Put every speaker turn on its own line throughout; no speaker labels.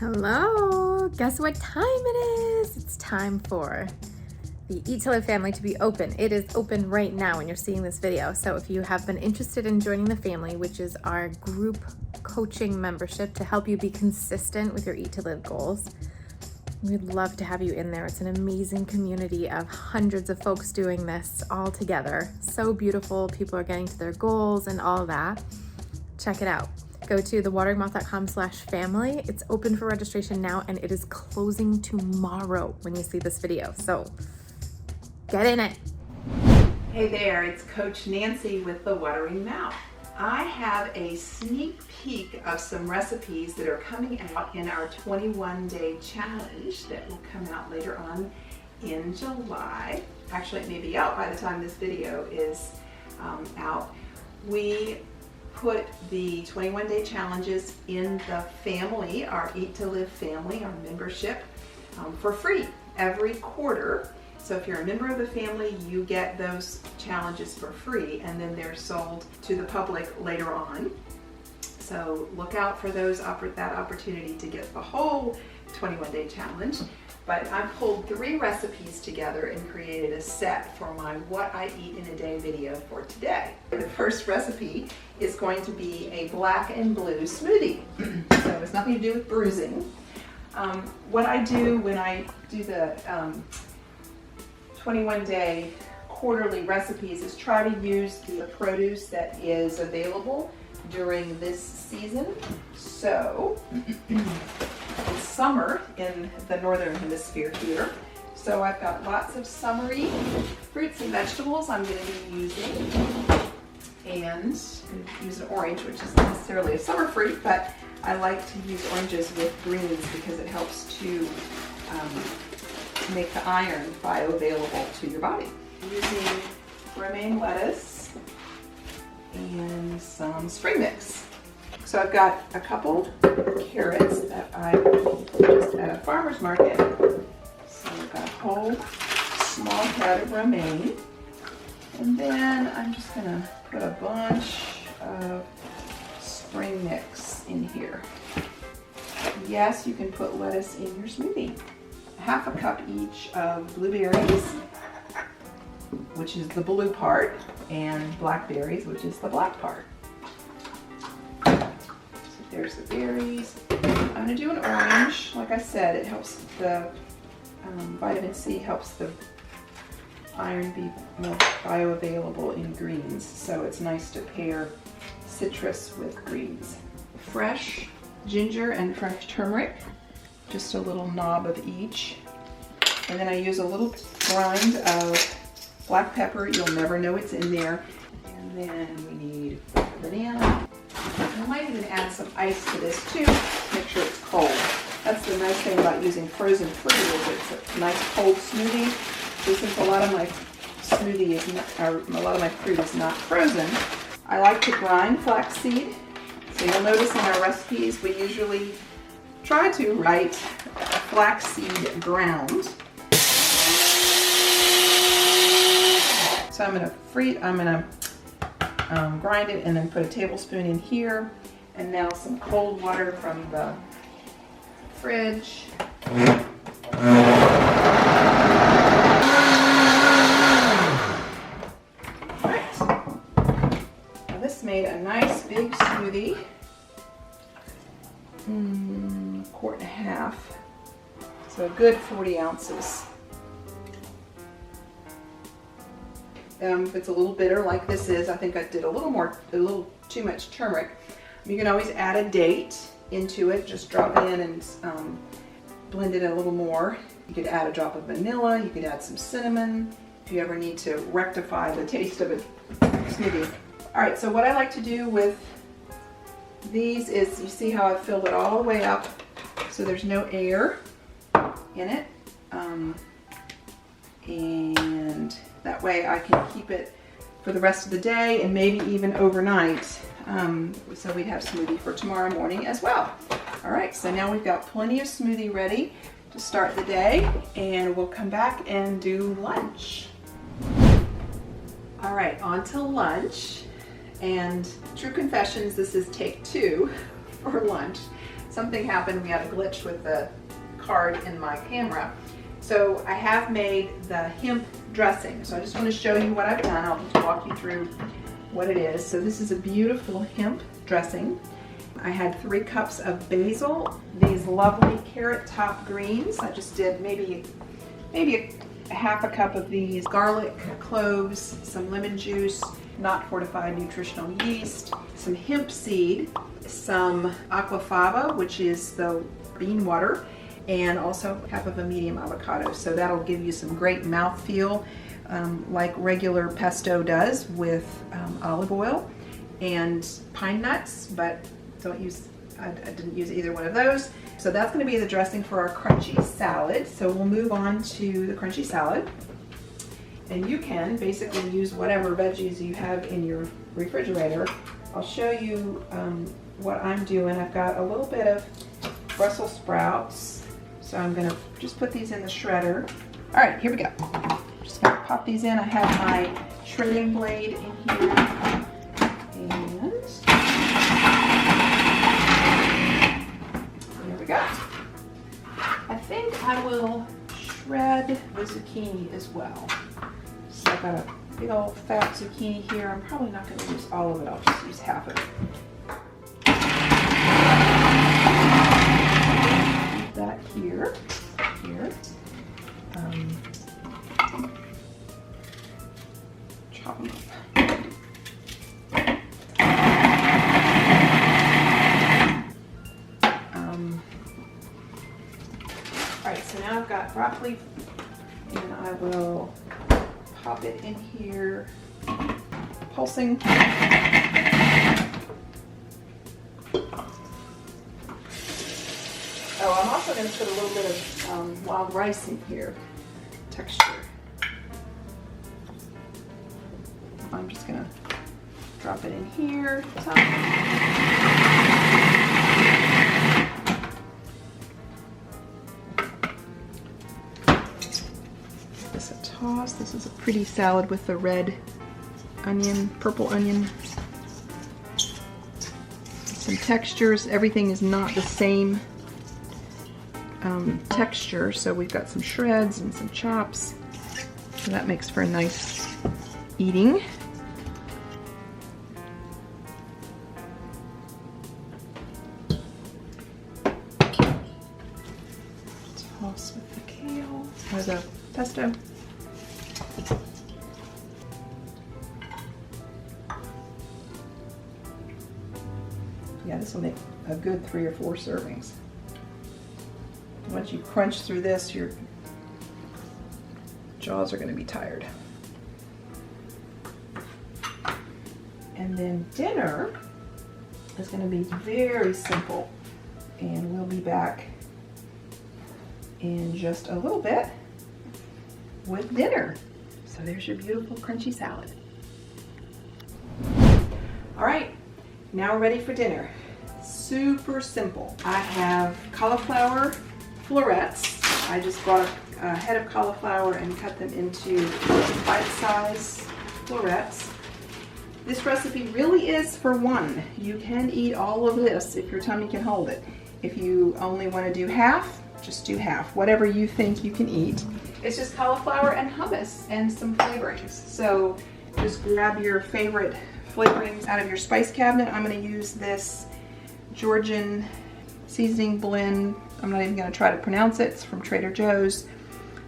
Hello, guess what time it is? It's time for the Eat to Live family to be open. It is open right now when you're seeing this video. So if you have been interested in joining the family, which is our group coaching membership to help you be consistent with your Eat to Live goals, we'd love to have you in there. It's an amazing community of hundreds of folks doing this all together. So beautiful. People are getting to their goals and all that. Check it out. Go to thewateringmouth.com/family. It's open for registration now and it is closing tomorrow when you see this video. So get in it.
Hey there, it's Coach Nancy with The Watering Mouth. I have a sneak peek of some recipes that are coming out in our 21-day challenge that will come out later on in July. Actually, it may be out by the time this video is out. We put the 21-day challenges in the family, our Eat to Live family, our membership, for free every quarter. So if you're a member of the family, you get those challenges for free, and then they're sold to the public later on. So look out for that opportunity to get the whole 21-day challenge. But I pulled 3 recipes together and created a set for my What I Eat in a Day video for today. The first recipe is going to be a black and blue smoothie. So it's nothing to do with bruising. What I do when I do the 21-day quarterly recipes is try to use the produce that is available during this season. So it's summer in the northern hemisphere here, so I've got lots of summery fruits and vegetables I'm going to be using, and use an orange, which isn't necessarily a summer fruit, but I like to use oranges with greens because it helps to make the iron bioavailable to your body. I'm using romaine lettuce and some spring mix. So I've got a couple carrots that I purchased at a farmer's market. So I've got a whole small head of romaine. And then I'm just gonna put a bunch of spring mix in here. Yes, you can put lettuce in your smoothie. Half a cup each of blueberries, which is the blue part, and blackberries, which is the black part. So there's the berries. I'm going to do an orange. Like I said, it helps the vitamin C helps the iron be more bioavailable in greens, so it's nice to pair citrus with greens. Fresh ginger and fresh turmeric, just a little knob of each. And then I use a little grind of black pepper. You'll never know it's in there. And then we need banana. I might even add some ice to this too, make sure it's cold. That's the nice thing about using frozen fruit, is it's a nice cold smoothie. So since a lot of my smoothie is not, or a lot of my fruit is not frozen, I like to grind flaxseed. So you'll notice in our recipes we usually try to write flaxseed ground. So I'm gonna grind it and then put a tablespoon in here, and now some cold water from the fridge. Alright, now this made a nice big smoothie. Quart and a half, so a good 40 ounces. If it's a little bitter like this is, I think I did a little too much turmeric. You can always add a date into it, just drop it in and blend it a little more. You could add a drop of vanilla, you could add some cinnamon if you ever need to rectify the taste of a smoothie. Alright, so what I like to do with these is, you see how I've filled it all the way up so there's no air in it, and that way I can keep it for the rest of the day and maybe even overnight, so we'd have smoothie for tomorrow morning as well. Alright, so now we've got plenty of smoothie ready to start the day, and we'll come back and do lunch. Alright, on to lunch. And true confessions, this is take 2 for lunch. something happened. We had a glitch with the card in my camera. So I have made the hemp dressing. So I just want to show you what I've done. I'll just walk you through what it is. So this is a beautiful hemp dressing. I had 3 cups of basil, these lovely carrot top greens. I just did maybe a half a cup of these, garlic, cloves, some lemon juice, not fortified nutritional yeast, some hemp seed, some aquafaba, which is the bean water, and also half of a medium avocado. So that'll give you some great mouthfeel, like regular pesto does with olive oil and pine nuts, but I didn't use either one of those. So that's going to be the dressing for our crunchy salad. So we'll move on to the crunchy salad. And you can basically use whatever veggies you have in your refrigerator. I'll show you what I'm doing. I've got a little bit of Brussels sprouts. So I'm going to just put these in the shredder. All right, here we go. Just going to pop these in. I have my shredding blade in here. And there we go. I think I will shred the zucchini as well. So I've got a big old fat zucchini here. I'm probably not going to use all of it. I'll just use half of it. Put that here. Chop them up. Alright, so now I've got broccoli, and I will pop it in here, pulsing. Oh, I'm also going to put a little bit of wild rice in here, texture. I'm just going to drop it in here. This a toss. This is a pretty salad with the red onion, purple onion. Some textures. Everything is not the same texture, so we've got some shreds and some chops. So that makes for a nice eating. Toss with the kale or the pesto. Yeah, this will make a good 3 or 4 servings. Once you crunch through this, your jaws are going to be tired. And then dinner is going to be very simple, and we'll be back in just a little bit with dinner. So there's your beautiful crunchy salad. All right, now we're ready for dinner. Super simple. I have cauliflower florets. I just bought a head of cauliflower and cut them into bite-sized florets. This recipe really is for one. You can eat all of this if your tummy can hold it. If you only want to do half, just do half. Whatever you think you can eat. It's just cauliflower and hummus and some flavorings. So just grab your favorite flavorings out of your spice cabinet. I'm going to use this Georgian seasoning blend. I'm not even going to try to pronounce it. It's from Trader Joe's.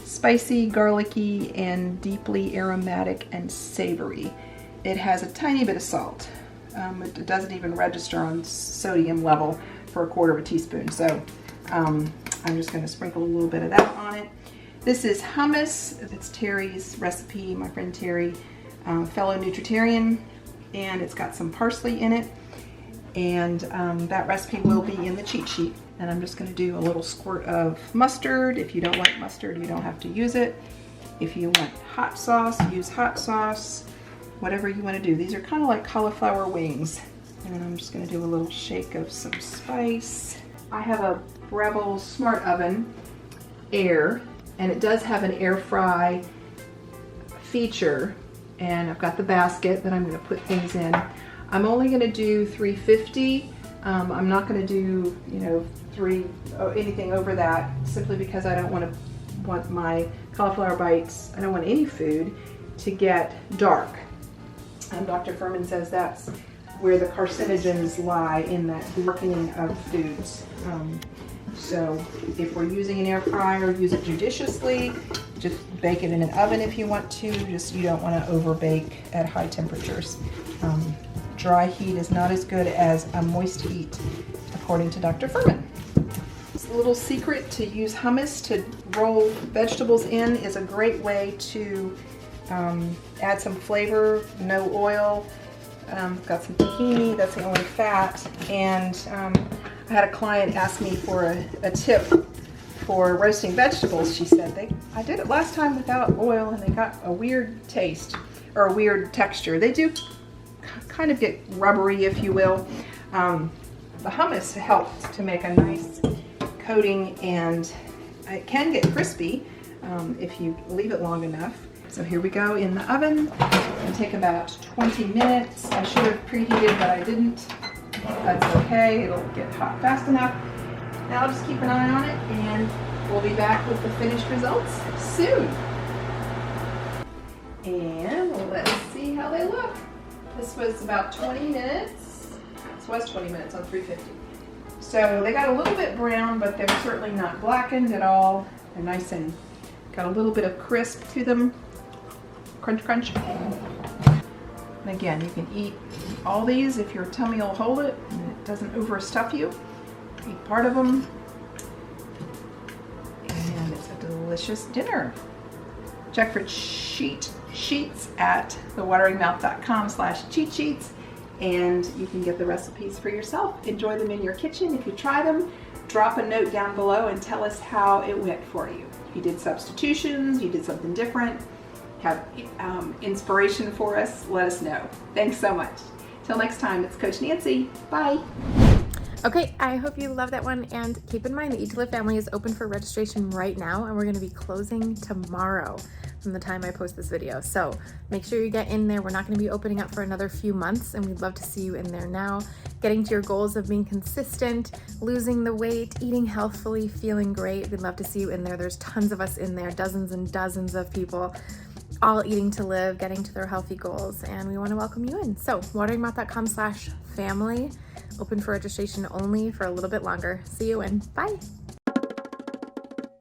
Spicy, garlicky, and deeply aromatic and savory. It has a tiny bit of salt. It doesn't even register on sodium level for a quarter of a teaspoon. So I'm just going to sprinkle a little bit of that on it. This is hummus. It's Cheri's recipe, my friend Cheri, fellow Nutritarian, and it's got some parsley in it. And that recipe will be in the cheat sheet. And I'm just going to do a little squirt of mustard. If you don't like mustard, you don't have to use it. If you want hot sauce, use hot sauce. Whatever you want to do. These are kind of like cauliflower wings. And I'm just going to do a little shake of some spice. I have a Breville Smart Oven Air, and it does have an air fry feature. And I've got the basket that I'm going to put things in. I'm only going to do 350 I'm not going to do, anything over that, simply because I don't want my cauliflower bites, I don't want any food to get dark. Dr. Furman says that's where the carcinogens lie, in that darkening of foods. So if we're using an air fryer, use it judiciously. Just bake it in an oven if you want to. You don't want to over bake at high temperatures. Dry heat is not as good as a moist heat, according to Dr. Furman. This little secret to use hummus to roll vegetables in is a great way to add some flavor, no oil. Got some tahini, that's the only fat. And I had a client ask me for a tip for roasting vegetables. She said, I did it last time without oil and they got a weird taste, or a weird texture. They do kind of get rubbery, if you will. The hummus helps to make a nice coating, and it can get crispy if you leave it long enough. So here we go in the oven. It'll take about 20 minutes. I should have preheated, but I didn't. That's okay, it'll get hot fast enough. Now I'll just keep an eye on it, and we'll be back with the finished results soon. And let's see how they look. This was about 20 minutes. This was 20 minutes on 350. So they got a little bit brown, but they're certainly not blackened at all. They're nice and got a little bit of crisp to them. Crunch, crunch. And again, you can eat all these if your tummy will hold it and it doesn't overstuff you. Eat part of them. And it's a delicious dinner. Check for cheat sheets at thewateringmouth.com/cheat sheets, and you can get the recipes for yourself. Enjoy them in your kitchen. If you try them, drop a note down below and tell us how it went for you. If you did substitutions, you did something different, have inspiration for us, let us know. Thanks so much. Till next time, it's Coach Nancy. Bye.
Okay, I hope you love that one, and keep in mind the Eat to Live family is open for registration right now, and we're going to be closing tomorrow from the time I post this video. So make sure you get in there. We're not going to be opening up for another few months, and we'd love to see you in there now, getting to your goals of being consistent, losing the weight, eating healthfully, feeling great. We'd love to see you in there. There's tons of us in there, dozens and dozens of people, all eating to live, getting to their healthy goals, and we want to welcome you in. So wateringmouth.com/family, open for registration only for a little bit longer. See you and bye.